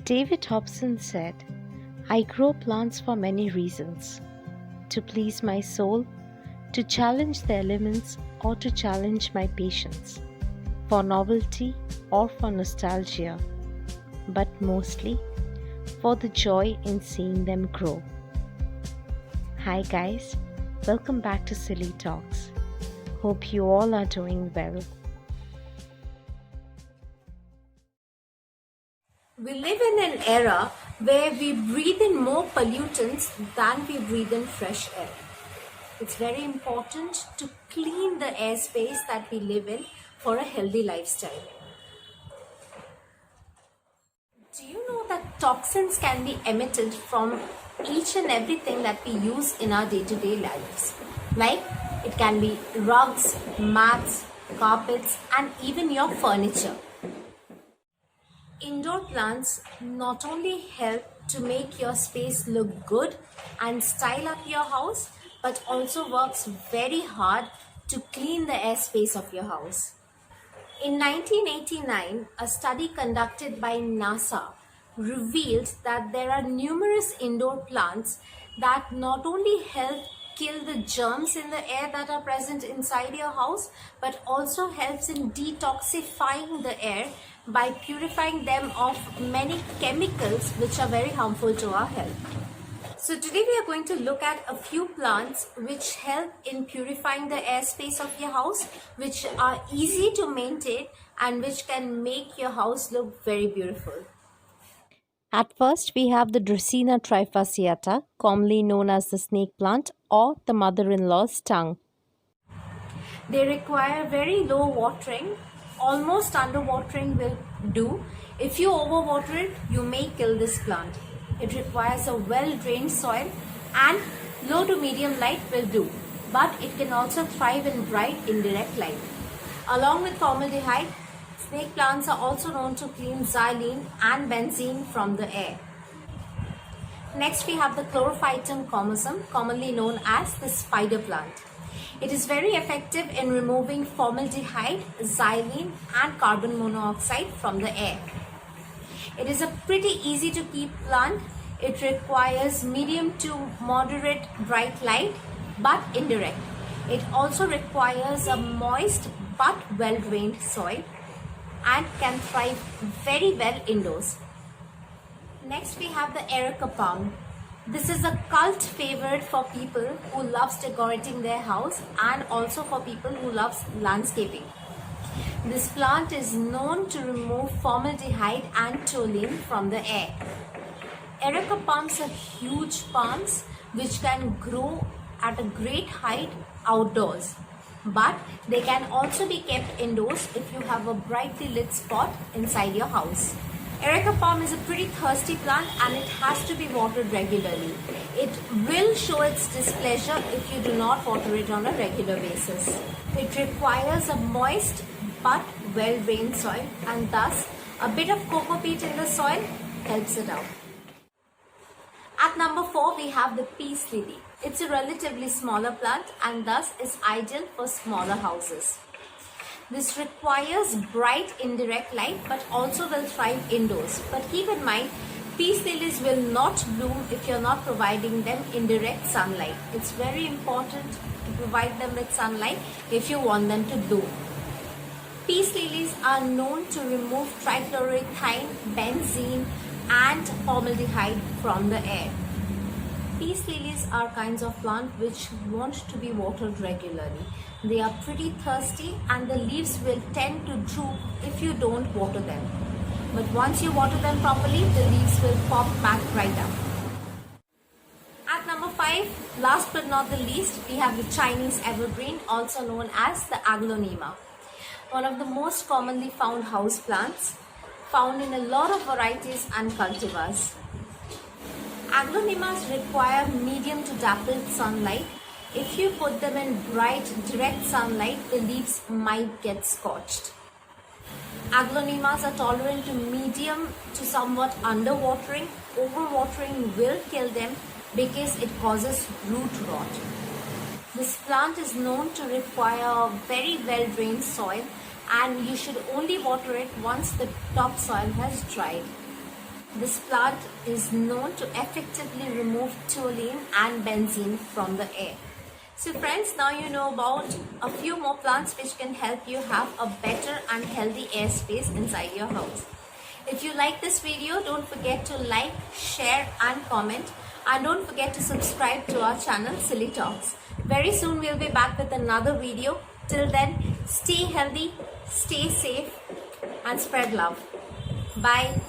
David Hobson said, I grow plants for many reasons: to please my soul, to challenge the elements, or to challenge my patience, for novelty or for nostalgia, but mostly for the joy in seeing them grow. Hi, guys, welcome back to Silly Talks. Hope you all are doing well. We live in an era where we breathe in more pollutants than we breathe in fresh air. It's very important to clean the airspace that we live in for a healthy lifestyle. Do you know that toxins can be emitted from each and everything that we use in our day-to-day lives? Like it can be rugs, mats, carpets, and even your furniture. Indoor plants not only help to make your space look good and style up your house, but also works very hard to clean the airspace of your house. In 1989, a study conducted by NASA revealed that there are numerous indoor plants that not only help kill the germs in the air that are present inside your house, but also helps in detoxifying the air by purifying them of many chemicals which are very harmful to our health. So today we are going to look at a few plants which help in purifying the airspace of your house, which are easy to maintain and which can make your house look very beautiful. At first, we have the Dracaena trifasciata, commonly known as the snake plant or the mother in law's tongue. They require very low watering. Almost underwatering will do. If you overwater it, you may kill this plant. It requires a well-drained soil and low to medium light will do. But it can also thrive in bright indirect light. Along with formaldehyde, snake plants are also known to clean xylene and benzene from the air. Next, we have the Chlorophytum comosum, commonly known as the spider plant. It is very effective in removing formaldehyde, xylene and carbon monoxide from the air. It is a pretty easy to keep plant. It requires medium to moderate bright light but indirect. It also requires a moist but well-drained soil and can thrive very well indoors. Next we have the Erica palm. This is a cult favorite for people who loves decorating their house and also for people who loves landscaping. This plant is known to remove formaldehyde and toluene from the air. Erica palms are huge palms which can grow at a great height outdoors. But they can also be kept indoors if you have a brightly lit spot inside your house. Erica palm is a pretty thirsty plant and it has to be watered regularly. It will show its displeasure if you do not water it on a regular basis. It requires a moist but well-drained soil and thus a bit of coco peat in the soil helps it out. At number 4 we have the peace lily. It's a relatively smaller plant and thus is ideal for smaller houses. This requires bright indirect light but also will thrive indoors. But keep in mind, peace lilies will not bloom if you're not providing them indirect sunlight. It's very important to provide them with sunlight if you want them to bloom. Peace lilies are known to remove trichloroethane, benzene and formaldehyde from the air. Peace lilies are kinds of plant which want to be watered regularly. They are pretty thirsty and the leaves will tend to droop if you don't water them. But once you water them properly, the leaves will pop back right up. At number 5, last but not the least, we have the Chinese evergreen, also known as the Aglaonema. One of the most commonly found house plants, found in a lot of varieties and cultivars. Aglaonemas require medium to dappled sunlight. If you put them in bright, direct sunlight, the leaves might get scorched. Aglaonemas are tolerant to medium to somewhat underwatering. Overwatering will kill them because it causes root rot. This plant is known to require very well-drained soil and you should only water it once the topsoil has dried. This plant is known to effectively remove toluene and benzene from the air. So friends, now you know about a few more plants which can help you have a better and healthy airspace inside your house. If you like this video, don't forget to like, share and comment, and don't forget to subscribe to our channel Silly Talks. Very soon we'll be back with another video. Till then, stay healthy, stay safe and spread love. Bye.